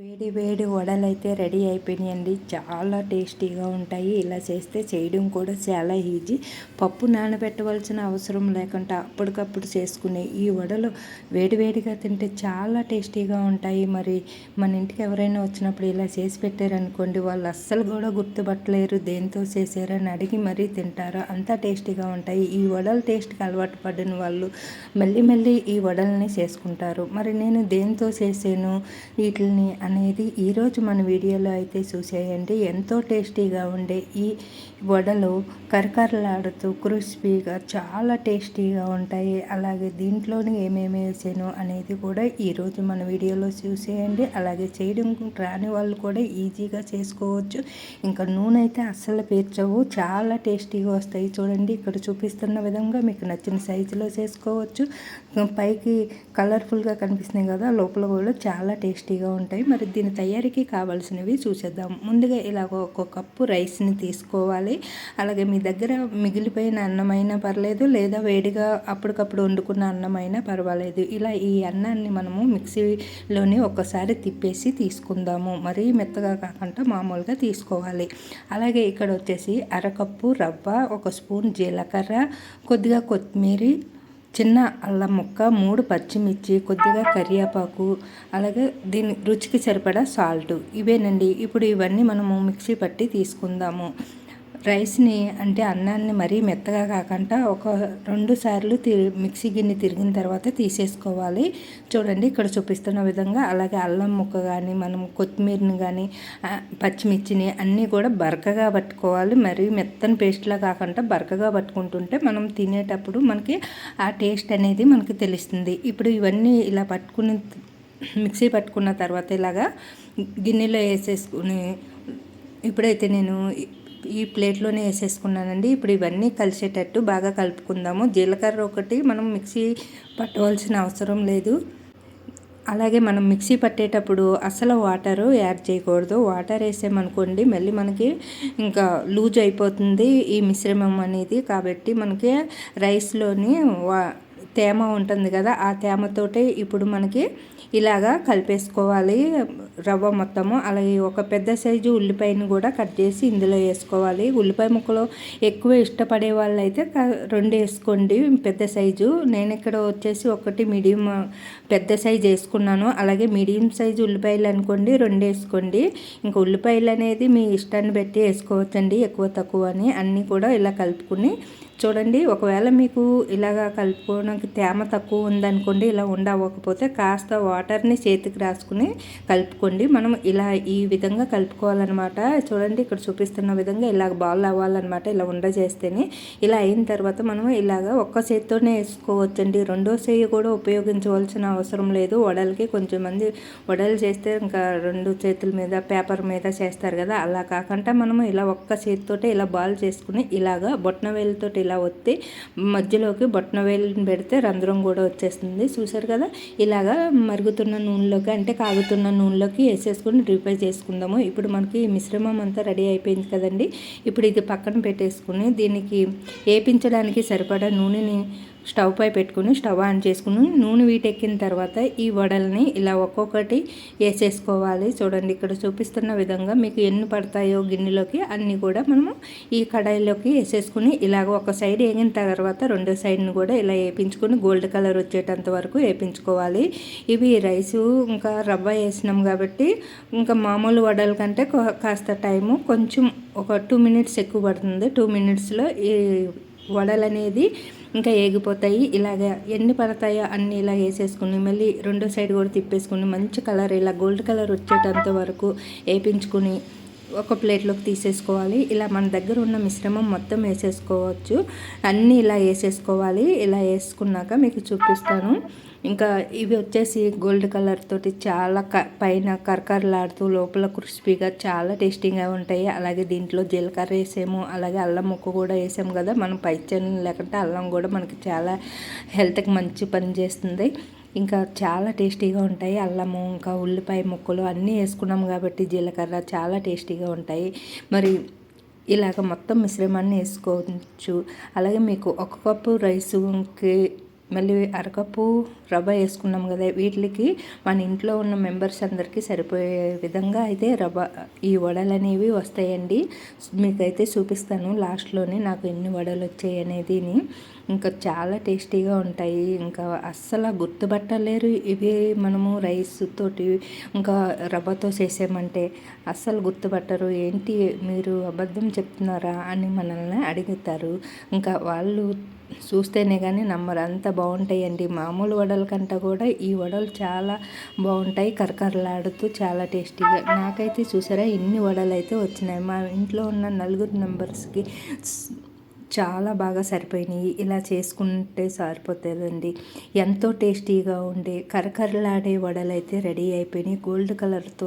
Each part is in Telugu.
వేడి వేడి వడలైతే రెడీ అయిపోయినాయండి. చాలా టేస్టీగా ఉంటాయి. ఇలా చేస్తే చేయడం కూడా చాలా ఈజీ. పప్పు నానబెట్టవలసిన అవసరం లేకుండా అప్పటికప్పుడు చేసుకునే ఈ వడలు వేడివేడిగా తింటే చాలా టేస్టీగా ఉంటాయి. మరి మన ఇంటికి ఎవరైనా వచ్చినప్పుడు ఇలా చేసి పెట్టారనుకోండి, వాళ్ళు అస్సలు కూడా గుర్తుపట్టలేరు దేంతో చేశారని అడిగి మరీ తింటారు. అంత టేస్టీగా ఉంటాయి. ఈ వడల టేస్ట్కి అలవాటు పడిన వాళ్ళు మళ్ళీ మళ్ళీ ఈ వడల్ని చేసుకుంటారు. మరి నేను దేంతో చేసాను వీటిని అనేది ఈరోజు మన వీడియోలో అయితే చూసేయండి. ఎంతో టేస్టీగా ఉండే ఈ వడలు కరకరలాడుతూ క్రిస్పీగా చాలా టేస్టీగా ఉంటాయి. అలాగే దీంట్లోని ఏమేమి వేసాను అనేది కూడా ఈరోజు మన వీడియోలో చూసేయండి. అలాగే చేయడం రాని వాళ్ళు కూడా ఈజీగా చేసుకోవచ్చు. ఇంకా నూనె అయితే అస్సలు పీల్చవు, చాలా టేస్టీగా వస్తాయి. చూడండి, ఇక్కడ చూపిస్తున్న విధంగా మీకు నచ్చిన సైజులో చేసుకోవచ్చు. పైకి కలర్ఫుల్గా కనిపిస్తున్నాయి కదా, లోపల కూడా చాలా టేస్టీగా ఉంటాయి. మరి దీని తయారీకి కావాల్సినవి చూసేద్దాం. ముందుగా ఇలాగ ఒక కప్పు రైస్ని తీసుకోవాలి. అలాగే మీ దగ్గర మిగిలిపోయిన అన్నమైనా పర్లేదు, లేదా వేడిగా అప్పటికప్పుడు వండుకున్న అన్నమైనా పర్వాలేదు. ఇలా ఈ అన్నాన్ని మనము మిక్సీలోని ఒకసారి తిప్పేసి తీసుకుందాము. మరీ మెత్తగా కాకుండా మామూలుగా తీసుకోవాలి. అలాగే ఇక్కడ వచ్చేసి అరకప్పు రవ్వ, ఒక స్పూన్ జీలకర్ర, కొద్దిగా కొత్తిమీర, చిన్న అల్లం ముక్క, 3 పచ్చిమిర్చి, కొద్దిగా కరివేపాకు, అలాగే దీని రుచికి సరిపడా సాల్ట్. ఇవేనండి. ఇప్పుడు ఇవన్నీ మనము మిక్సీ పట్టి తీసుకుందాము. రైస్ని అంటే అన్నాన్ని మరీ మెత్తగా కాకుండా ఒక 2 సార్లు మిక్సీ గిన్నె తిరిగిన తర్వాత తీసేసుకోవాలి. చూడండి, ఇక్కడ చూపిస్తున్న విధంగా. అలాగే అల్లం ముక్క కానీ, మనం కొత్తిమీరని కానీ, పచ్చిమిర్చిని అన్నీ కూడా బరకగా పట్టుకోవాలి. మరీ మెత్తని పేస్ట్లా కాకుండా బరకగా పట్టుకుంటుంటే మనం తినేటప్పుడు మనకి ఆ టేస్ట్ అనేది మనకి తెలుస్తుంది. ఇప్పుడు ఇవన్నీ ఇలా మిక్సీ పట్టుకున్న తర్వాత ఇలాగా గిన్నెలో వేసేసుకుని, ఇప్పుడైతే నేను ఈ ప్లేట్లోనే వేసేసుకున్నానండి. ఇప్పుడు ఇవన్నీ కలిసేటట్టు బాగా కలుపుకుందాము. జీలకర్ర ఒకటి మనం మిక్సీ పట్టవలసిన అవసరం లేదు. అలాగే మనం మిక్సీ పట్టేటప్పుడు అసలు వాటరు యాడ్ చేయకూడదు. వాటర్ వేసామనుకోండి మళ్ళీ మనకి ఇంకా లూజ్ అయిపోతుంది ఈ మిశ్రమం అనేది. కాబట్టి మనకి రైస్లోని తేమ ఉంటుంది కదా, ఆ తేమతోటే ఇప్పుడు మనకి ఇలాగా కలిపేసుకోవాలి రవ్వ మొత్తము. అలాగే ఒక పెద్ద సైజు ఉల్లిపాయను కూడా కట్ చేసి ఇందులో వేసుకోవాలి. ఉల్లిపాయ ముక్కలు ఎక్కువ ఇష్టపడే వాళ్ళు అయితే 2 వేసుకోండి పెద్ద సైజు. నేను ఇక్కడ వచ్చేసి ఒకటి మీడియం పెద్ద సైజు వేసుకున్నాను. అలాగే మీడియం సైజు ఉల్లిపాయలు అనుకోండి 2 వేసుకోండి. ఇంకా ఉల్లిపాయలు అనేది మీ ఇష్టాన్ని బట్టి వేసుకోవచ్చండి, ఎక్కువ తక్కువ అని. అన్నీ కూడా ఇలా కలుపుకుని చూడండి. ఒకవేళ మీకు ఇలాగా కలుపుకోవడానికి తేమ తక్కువ ఉందనుకోండి, ఇలా ఉండకపోతే కాస్త వాటర్ని చేతికి రాసుకుని కలుపుకోండి. మనం ఇలా ఈ విధంగా కలుపుకోవాలన్నమాట. చూడండి, ఇక్కడ చూపిస్తున్న విధంగా ఇలాగ బాల్ అవ్వాలన్నమాట. ఇలా ఉండ చేస్తేనే. ఇలా అయిన తర్వాత మనం ఇలాగ ఒక్క చేతితోనే వేసుకోవచ్చండి. రెండో చేయి కూడా ఉపయోగించవలసిన అవసరం లేదు. వడలకి కొంచెం మంది వడలు చేస్తే ఇంకా 2 చేతుల మీద పేపర్ మీద చేస్తారు కదా, అలా కాకుండా మనము ఇలా ఒక్క చేతితోటే ఇలా బాల్ చేసుకుని ఇలాగా బొట్న వేలుతోటి ఇలా ఒత్తి మధ్యలోకి బొట్న వేలుని పెడితే రంధ్రం కూడా వచ్చేస్తుంది. చూసారు కదా, ఇలాగా మరుగుతున్న నూనెలోకి అంటే కాగుతున్న నూనెలోకి వేసేసుకుని డ్రీఫ్రై చేసుకుందాము. ఇప్పుడు మనకి మిశ్రమం అంతా రెడీ అయిపోయింది కదండి. ఇప్పుడు ఇది పక్కన పెట్టేసుకుని దీనికి వేపించడానికి సరిపడా నూనెని స్టవ్ పై పెట్టుకుని స్టవ్ ఆన్ చేసుకుని నూనె వీటెక్కిన తర్వాత ఈ వడల్ని ఇలా ఒక్కొక్కటి వేసేసుకోవాలి. చూడండి, ఇక్కడ చూపిస్తున్న విధంగా మీకు ఎన్ని పడతాయో గిన్నెలోకి అన్నీ కూడా మనము ఈ కడాయిలోకి వేసేసుకుని ఇలాగ ఒక సైడ్ వేగిన తర్వాత రెండో సైడ్ని కూడా ఇలా వేపించుకొని గోల్డ్ కలర్ వచ్చేటంత వరకు వేపించుకోవాలి. ఇవి రైసు ఇంకా రవ్వ వేసినాం కాబట్టి ఇంకా మామూలు వడల కంటే కాస్త టైము కొంచెం ఒక 2 మినిట్స్ ఎక్కువ పడుతుంది. 2 మినిట్స్లో ఈ వడలు అనేది ఇంకా ఏగిపోతాయి. ఇలాగ ఎన్ని పడతాయో అన్నీ ఇలా వేసేసుకుని మళ్ళీ రెండో సైడ్ కూడా తిప్పేసుకుని మంచి కలర్ ఇలా గోల్డ్ కలర్ వచ్చేటంత వరకు వేపించుకుని ఒక ప్లేట్లోకి తీసేసుకోవాలి. ఇలా మన దగ్గర ఉన్న మిశ్రమం మొత్తం వేసేసుకోవచ్చు. అన్నీ ఇలా వేసేసుకోవాలి. ఇలా వేసుకున్నాక మీకు చూపిస్తాను. ఇంకా ఇవి వచ్చేసి గోల్డ్ కలర్ తోటి చాలా పైన కరకరలాడుతూ లోపల క్రిస్పీగా చాలా టేస్టీగా ఉంటాయి. అలాగే దీంట్లో జీలకర్ర వేసాము, అలాగే అల్లం ముక్క కూడా వేసాము కదా. మనం పైచని లేకుంటే అల్లం కూడా మనకి చాలా హెల్త్కి మంచి పని చేస్తుంది. ఇంకా చాలా టేస్టీగా ఉంటాయి. అల్లము ఇంకా ఉల్లిపాయ ముక్కలు అన్నీ వేసుకున్నాం కాబట్టి జీలకర్ర చాలా టేస్టీగా ఉంటాయి. మరి ఇలాగ మొత్తం మిశ్రమాన్ని వేసుకోవచ్చు. అలాగే మీకు 1 కప్పు రైసుకి మళ్ళీ అరకప్పు రవ్వ వేసుకున్నాం కదా, వీటికి మన ఇంట్లో ఉన్న మెంబర్స్ అందరికీ సరిపోయే విధంగా అయితే ఈ వడలు అనేవి వస్తాయండి. మీకైతే చూపిస్తాను లాస్ట్లోనే నాకు ఎన్ని వడలు వచ్చాయి అనేది. ఇంకా చాలా టేస్టీగా ఉంటాయి, ఇంకా అస్సలు గుర్తుపట్టలేరు ఇవి మనము రైస్ తోటి ఇంకా రవ్వతో చేసామంటే అస్సలు గుర్తుపట్టరు. ఏంటి మీరు అబద్ధం చెప్తున్నారా అని మనల్ని అడుగుతారు. ఇంకా వాళ్ళు చూస్తేనే కానీ నమ్మరు, అంత బాగుంటాయండి. మామూలు వడల కంటే కూడా ఈ వడలు చాలా బాగుంటాయి, కరకరలాడుతూ చాలా టేస్టీగా. నాకైతే చూసారా ఎన్ని వడలు అయితే వచ్చినాయి. మా ఇంట్లో ఉన్న 4 మెంబర్స్కి చాలా బాగా సరిపోయినాయి. ఇలా చేసుకుంటే సరిపోతుందండి. ఎంతో టేస్టీగా ఉండే కరకరలాడే వడలు అయితే రెడీ అయిపోయినాయి. గోల్డ్ కలర్తో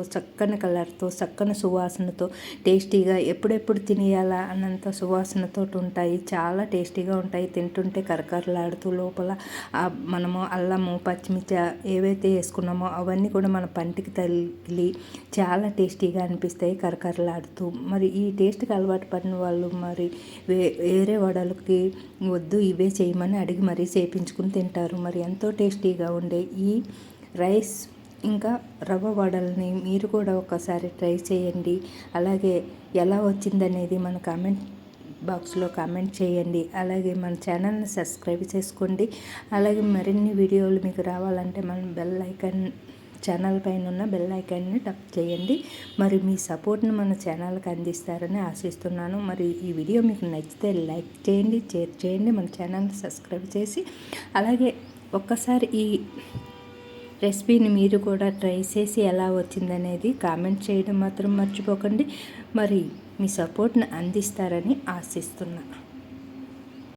చక్కని సువాసనతో టేస్టీగా ఎప్పుడెప్పుడు తినేయాలా అన్నంత సువాసనతో ఉంటాయి. చాలా టేస్టీగా ఉంటాయి. తింటుంటే కరకరలాడుతూ లోపల మనము అల్లము పచ్చిమిర్చి ఏవైతే వేసుకున్నామో అవన్నీ కూడా మన పంటికి తగిలి చాలా టేస్టీగా అనిపిస్తాయి కరకరలాడుతూ. మరి ఈ టేస్ట్కి అలవాటు పడిన వాళ్ళు మరి వేరే వడలకి వద్దు ఇవే చేయమని అడిగి మరీ చేయించుకుని తింటారు. మరి ఎంతో టేస్టీగా ఉండే ఈ రైస్ ఇంకా రవ్వ వడల్ని మీరు కూడా ఒకసారి ట్రై చేయండి. అలాగే ఎలా వచ్చిందనేది మన కామెంట్ బాక్స్లో కామెంట్ చేయండి. అలాగే మన ఛానల్ని సబ్స్క్రైబ్ చేసుకోండి. అలాగే మరిన్ని వీడియోలు మీకు రావాలంటే మన ఛానల్ పైన ఉన్న బెల్ ఐకాన్ని టచ్ చేయండి. మరి మీ సపోర్ట్ని మన ఛానల్కి అందిస్తారని ఆశిస్తున్నాను. మరి ఈ వీడియో మీకు నచ్చితే లైక్ చేయండి, షేర్ చేయండి, మన ఛానల్ని సబ్స్క్రైబ్ చేసి అలాగే ఒక్కసారి ఈ రెసిపీని మీరు కూడా ట్రై చేసి ఎలా వచ్చిందనేది కామెంట్ చేయడం మాత్రం మర్చిపోకండి. మరి మీ సపోర్ట్ని అందిస్తారని ఆశిస్తున్నాను.